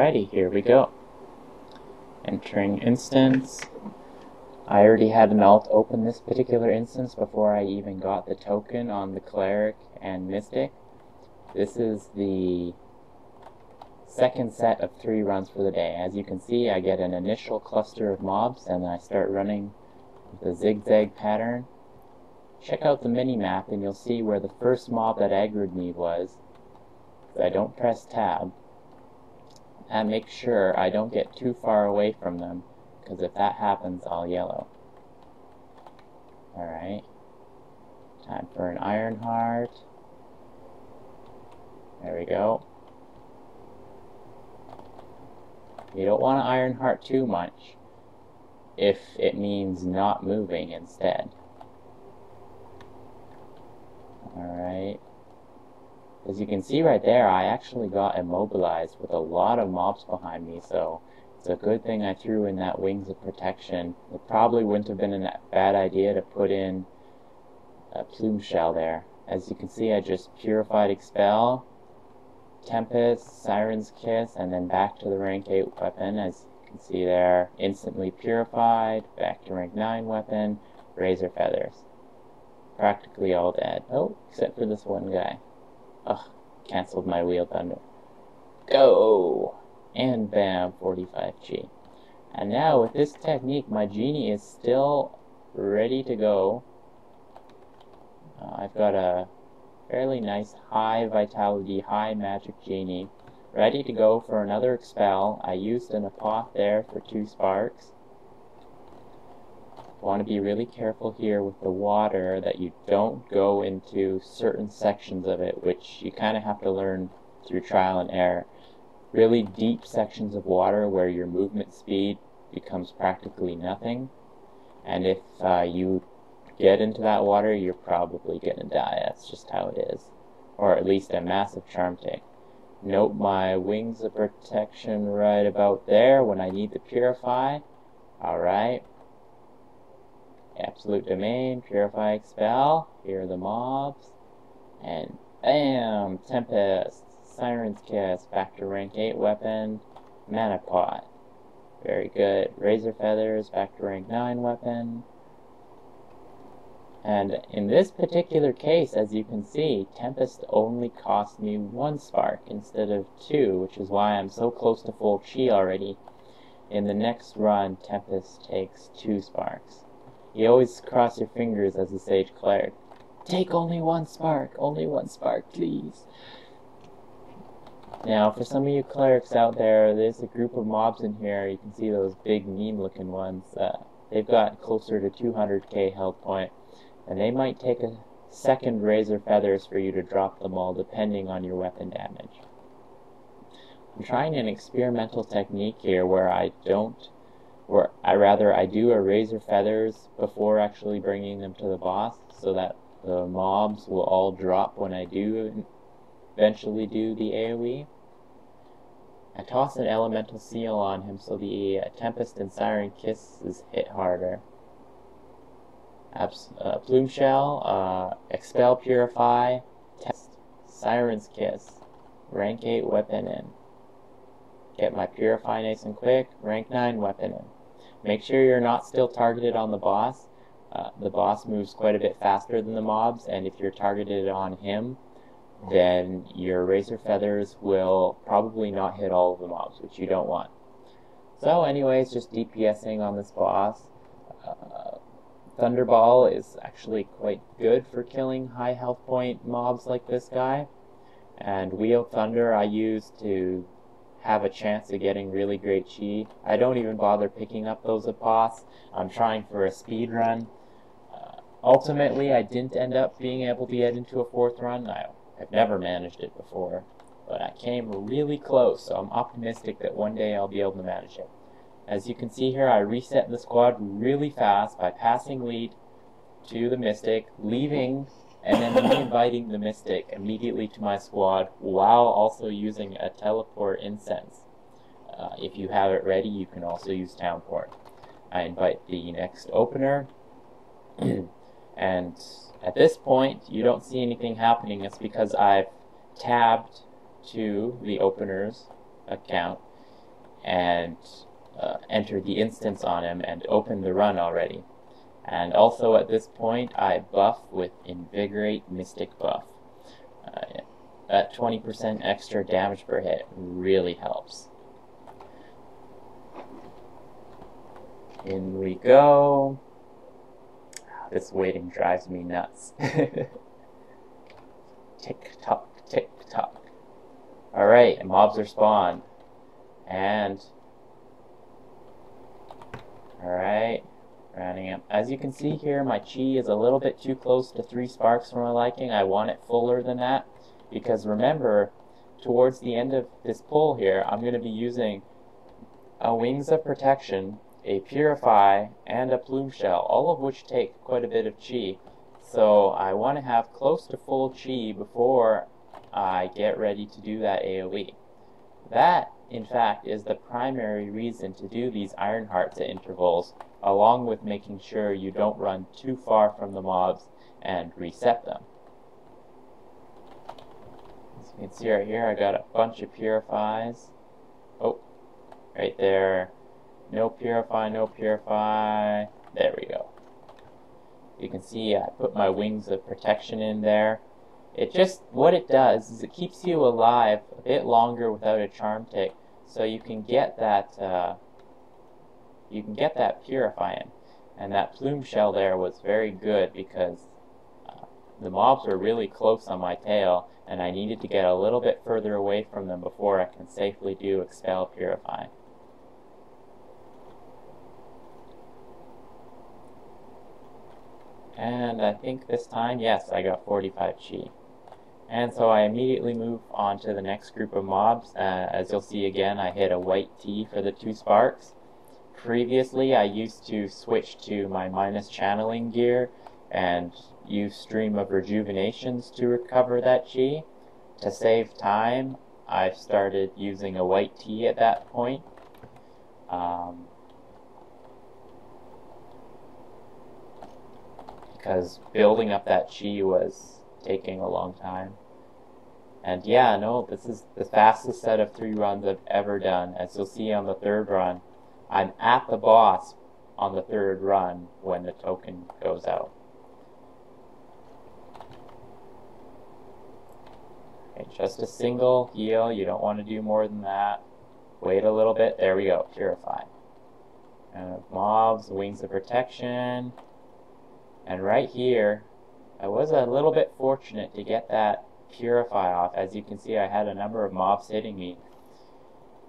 Alrighty, here we go. Entering instance. I already had an alt open this particular instance before I even got the token on the Cleric and Mystic. This is the second set of 3 runs for the day. As you can see, I get an initial cluster of mobs and then I start running with a zigzag pattern. Check out the mini-map and you'll see where the first mob that aggroed me was. I don't press tab. And make sure I don't get too far away from them, because if that happens, I'll yellow. Alright. Time for an Iron Heart. There we go. You don't want to Iron Heart too much if it means not moving instead. Alright. As you can see right there, I actually got immobilized with a lot of mobs behind me, so it's a good thing I threw in that Wings of Protection. It probably wouldn't have been a bad idea to put in a Plume Shell there. As you can see, I just Purified Expel, Tempest, Siren's Kiss, and then back to the rank 8 weapon. As you can see there, instantly purified, back to rank 9 weapon, Razor Feathers. Practically all dead. Oh, except for this one guy. Ugh, cancelled my Wheel Thunder. Go! And bam, 45G. And now with this technique, my genie is still ready to go. I've got a fairly nice high vitality, high magic genie, ready to go for another expel. I used an apoth there for 2 sparks. Want to be really careful here with the water that you don't go into certain sections of it, which you kind of have to learn through trial and error. Really deep sections of water where your movement speed becomes practically nothing, and if you get into that water, you're probably gonna die. That's just how it is, or at least a massive charm take. Note my Wings of Protection right about there when I need to purify. Alright. Absolute Domain, Purify, Expel, here are the mobs, and bam! Tempest, Siren's Kiss, back to rank 8 weapon, Mana Pot. Very good. Razor Feathers, back to rank 9 weapon. And in this particular case, as you can see, Tempest only cost me 1 spark instead of 2, which is why I'm so close to full chi already. In the next run, Tempest takes 2 sparks. You always cross your fingers as a Sage Cleric. Take only 1 spark, please. Now, for some of you Clerics out there, there's a group of mobs in here. You can see those big mean-looking ones. They've got closer to 200k health point, and they might take a second Razor Feathers for you to drop them all, depending on your weapon damage. I'm trying an experimental technique here where I do a Razor Feathers before actually bringing them to the boss, so that the mobs will all drop when I do eventually do the AoE. I toss an Elemental Seal on him so the Tempest and Siren Kisses hit harder. Plume Shell, Expel, Purify, Test, Siren's Kiss, rank 8 weapon in. Get my Purify nice and quick, rank 9 weapon in. Make sure you're not still targeted on the boss. The boss moves quite a bit faster than the mobs, and if you're targeted on him, then your Razor Feathers will probably not hit all of the mobs, which you don't want. So anyways, just DPSing on this boss. Thunderball is actually quite good for killing high health point mobs like this guy. And Wheel Thunder I use to have a chance of getting really great chi. I don't even bother picking up those apoths. I'm trying for a speed run. Ultimately, I didn't end up being able to get into a 4th run. I've never managed it before, but I came really close, so I'm optimistic that one day I'll be able to manage it. As you can see here, I reset the squad really fast by passing lead to the Mystic, leaving, and then re-inviting the Mystic immediately to my squad while also using a Teleport Incense. If you have it ready, you can also use Townport. I invite the next opener, and at this point, you don't see anything happening. It's because I've tabbed to the opener's account and enter the instance on him and open the run already. And also at this point I buff with Invigorate Mystic buff. That 20% extra damage per hit really helps. In we go. This waiting drives me nuts. Tick tock, tick tock. Alright, mobs are spawned. And alright, rounding up. As you can see here, my chi is a little bit too close to 3 sparks for my liking. I want it fuller than that. Because remember, towards the end of this pull here, I'm going to be using a Wings of Protection, a Purify, and a Plume Shell, all of which take quite a bit of chi. So I want to have close to full chi before I get ready to do that AoE. That, in fact, is the primary reason to do these Iron Hearts at intervals, along with making sure you don't run too far from the mobs and reset them. As you can see right here, I got a bunch of Purifies. Oh, right there. No Purify, no Purify. There we go. You can see I put my Wings of Protection in there. What it does is it keeps you alive a bit longer without a charm tick, so you can get that Purify in. And that Plume Shell there was very good because the mobs were really close on my tail, and I needed to get a little bit further away from them before I can safely do Expel Purify. And I think this time, yes, I got 45 chi. And so I immediately move on to the next group of mobs. As you'll see again, I hit a white T for the 2 sparks. Previously, I used to switch to my minus channeling gear and use Stream of Rejuvenations to recover that chi. To save time, I started using a white T at that point. Because building up that chi was taking a long time. And yeah, no, this is the fastest set of 3 runs I've ever done. As you'll see on the 3rd run, I'm at the boss on the 3rd run when the token goes out. Okay, just a single heal, you don't want to do more than that. Wait a little bit, there we go, Purify. Mobs, Wings of Protection. And right here, I was a little bit fortunate to get that Purify off. As you can see, I had a number of mobs hitting me.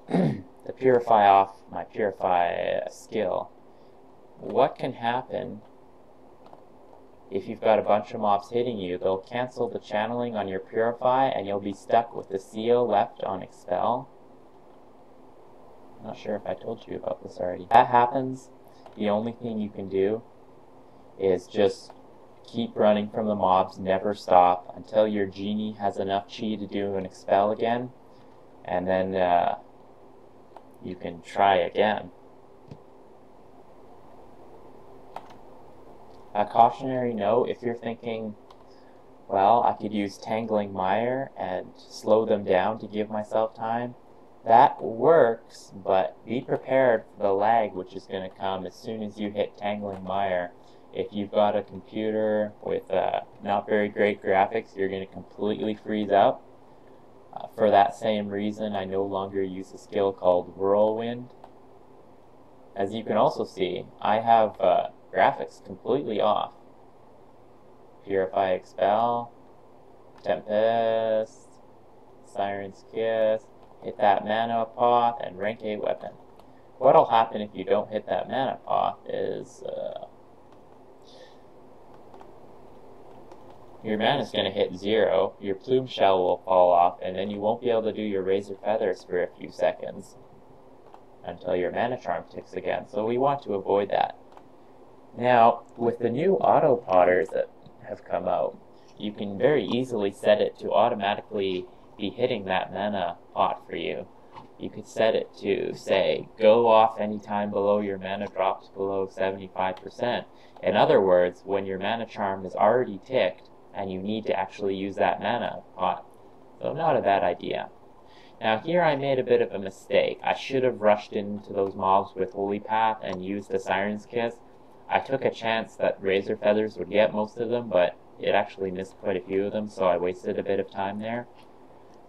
The Purify off my Purify skill. What can happen if you've got a bunch of mobs hitting you? They'll cancel the channeling on your Purify and you'll be stuck with the seal left on Expel. I'm not sure if I told you about this already. If that happens, the only thing you can do is just keep running from the mobs, never stop, until your genie has enough chi to do an Expel again, and then you can try again. A cautionary note, if you're thinking, well, I could use Tangling Mire and slow them down to give myself time, that works, but be prepared for the lag which is going to come as soon as you hit Tangling Mire. If you've got a computer with not very great graphics, you're going to completely freeze up. For that same reason, I no longer use a skill called Whirlwind. As you can also see, I have graphics completely off. Purify, Expel, Tempest, Siren's Kiss, hit that Mana Apoth, and rank 8 weapon. What'll happen if you don't hit that Mana Apoth is your mana's going to hit 0, your Plume Shell will fall off, and then you won't be able to do your Razor Feathers for a few seconds until your Mana Charm ticks again. So we want to avoid that. Now, with the new auto potters that have come out, you can very easily set it to automatically be hitting that mana pot for you. You could set it to, say, go off anytime below your mana drops below 75%. In other words, when your Mana Charm is already ticked, and you need to actually use that mana pot. So not a bad idea. Now here I made a bit of a mistake. I should have rushed into those mobs with Holy Path and used the Siren's Kiss. I took a chance that Razor Feathers would get most of them, but it actually missed quite a few of them, so I wasted a bit of time there.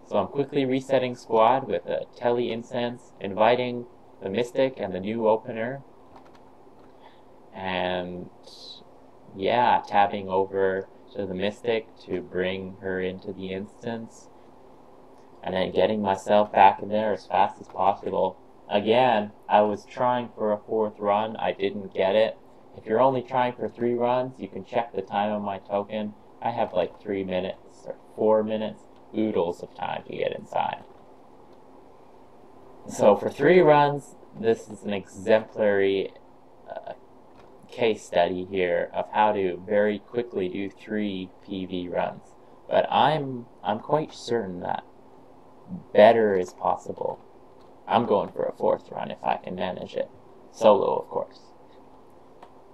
So I'm quickly resetting squad with a Tele Incense, inviting the Mystic and the new opener. And yeah, tabbing over to the Mystic to bring her into the instance. And then getting myself back in there as fast as possible. Again, I was trying for a 4th run. I didn't get it. If you're only trying for 3 runs, you can check the time on my token. I have like 3 minutes or 4 minutes, oodles of time to get inside. So for 3 runs, this is an exemplary case study here of how to very quickly do 3 PV runs. But I'm quite certain that better is possible. I'm going for a 4th run if I can manage it. Solo, of course.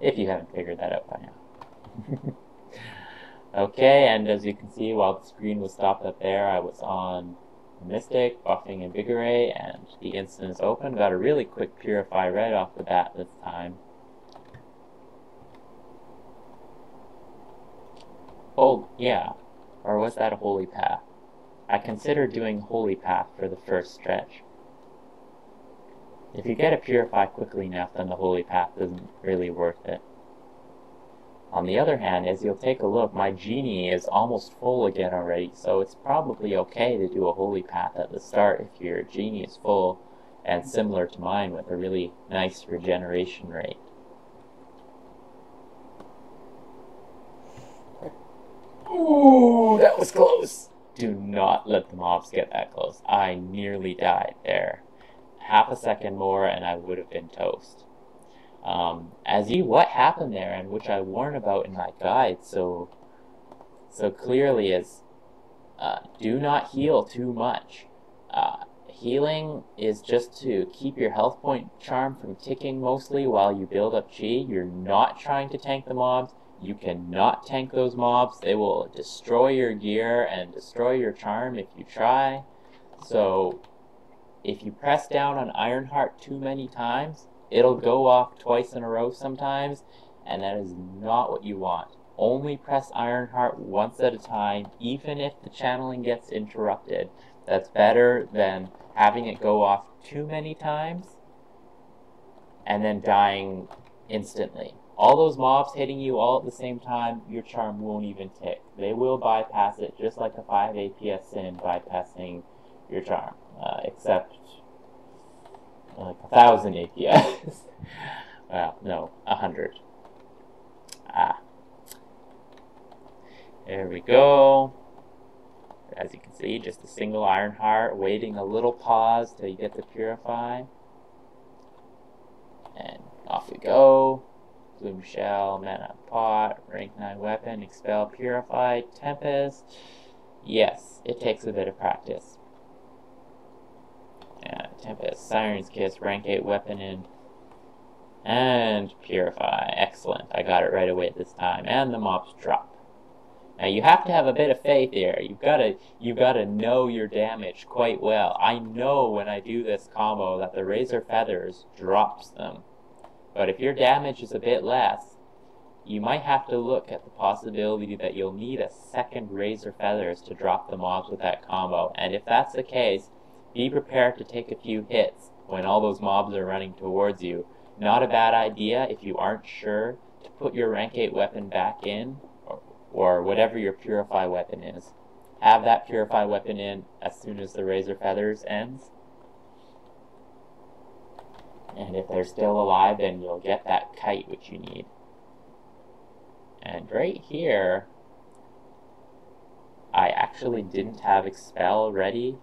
If you haven't figured that out by now. Okay, and as you can see, while the screen was stopped up there, I was on Mystic, buffing Invigorate, and the instance open. Got a really quick Purify right off the bat this time. Oh, yeah. Or was that a Holy Path? I considered doing Holy Path for the first stretch. If you get a Purify quickly enough, then the Holy Path isn't really worth it. On the other hand, as you'll take a look, my Genie is almost full again already, so it's probably okay to do a Holy Path at the start if your Genie is full, and similar to mine with a really nice regeneration rate. Ooh, that was close! Do not let the mobs get that close. I nearly died there. Half a second more and I would have been toast. What happened there, and which I warn about in my guide so clearly, is do not heal too much. Healing is just to keep your health point charm from ticking mostly while you build up chi. You're not trying to tank the mobs. You cannot tank those mobs. They will destroy your gear and destroy your charm if you try. So if you press down on Ironheart too many times, it'll go off twice in a row sometimes, and that is not what you want. Only press Ironheart once at a time, even if the channeling gets interrupted. That's better than having it go off too many times and then dying instantly. All those mobs hitting you all at the same time, your charm won't even tick. They will bypass it, just like a 5 APS Sin bypassing your charm, except like 1,000 APS. Well, no, 100. There we go. As you can see, just a single Ironheart, waiting a little pause till you get the Purify. And off we go. Bloom Shell, Mana Pot, Rank 9 Weapon, Expel, Purify, Tempest. Yes, it takes a bit of practice. Tempest, Siren's Kiss, Rank 8 Weapon in, and Purify. Excellent, I got it right away this time, and the mobs drop. Now you have to have a bit of faith here. You've got to know your damage quite well. I know when I do this combo that the Razor Feathers drops them. But if your damage is a bit less, you might have to look at the possibility that you'll need a second Razor Feathers to drop the mobs with that combo. And if that's the case, be prepared to take a few hits when all those mobs are running towards you. Not a bad idea if you aren't sure to put your rank 8 weapon back in, or whatever your Purify weapon is. Have that Purify weapon in as soon as the Razor Feathers ends. And if they're still alive, then you'll get that kite which you need. And right here, I actually didn't have Expel ready.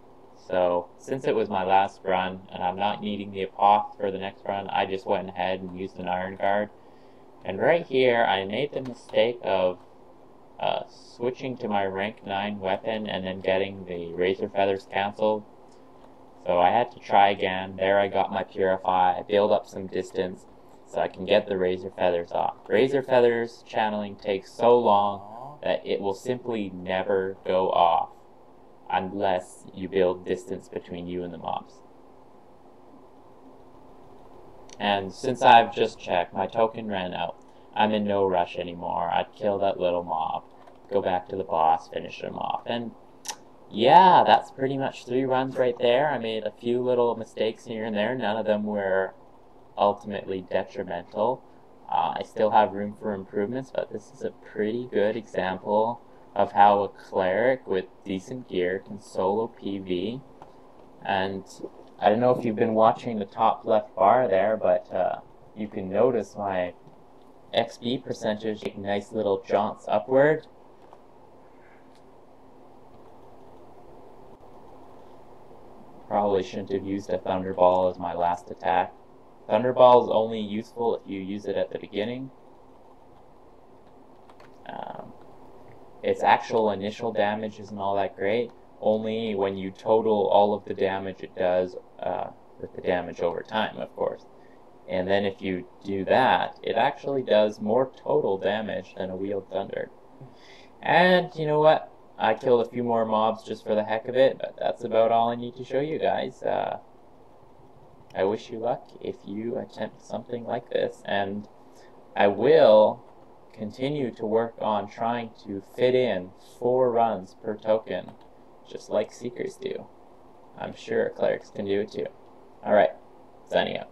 So since it was my last run, and I'm not needing the Apoth for the next run, I just went ahead and used an Iron Guard. And right here, I made the mistake of switching to my rank 9 weapon and then getting the Razor Feathers cancelled. So I had to try again. There I got my Purify. I build up some distance so I can get the Razor Feathers off. Razor Feathers channeling takes so long that it will simply never go off. unless you build distance between you and the mobs. And since I've just checked, my token ran out. I'm in no rush anymore. I'd kill that little mob, go back to the boss, finish him off. And yeah, that's pretty much 3 runs right there. I made a few little mistakes here and there. None of them were ultimately detrimental. I still have room for improvements, but this is a pretty good example of how a cleric with decent gear can solo PV. And I don't know if you've been watching the top left bar there, but you can notice my XP percentage take nice little jaunts upward. Probably shouldn't have used a Thunderball as my last attack. Thunderball is only useful if you use it at the beginning. Its actual initial damage isn't all that great, only when you total all of the damage it does with the damage over time, of course. And then if you do that, it actually does more total damage than a Wheeled Thunder. And you know what? I killed a few more mobs just for the heck of it, but that's about all I need to show you guys. I wish you luck if you attempt something like this, and I will continue to work on trying to fit in 4 runs per token, just like Seekers do. I'm sure Clerics can do it too. Alright, signing out.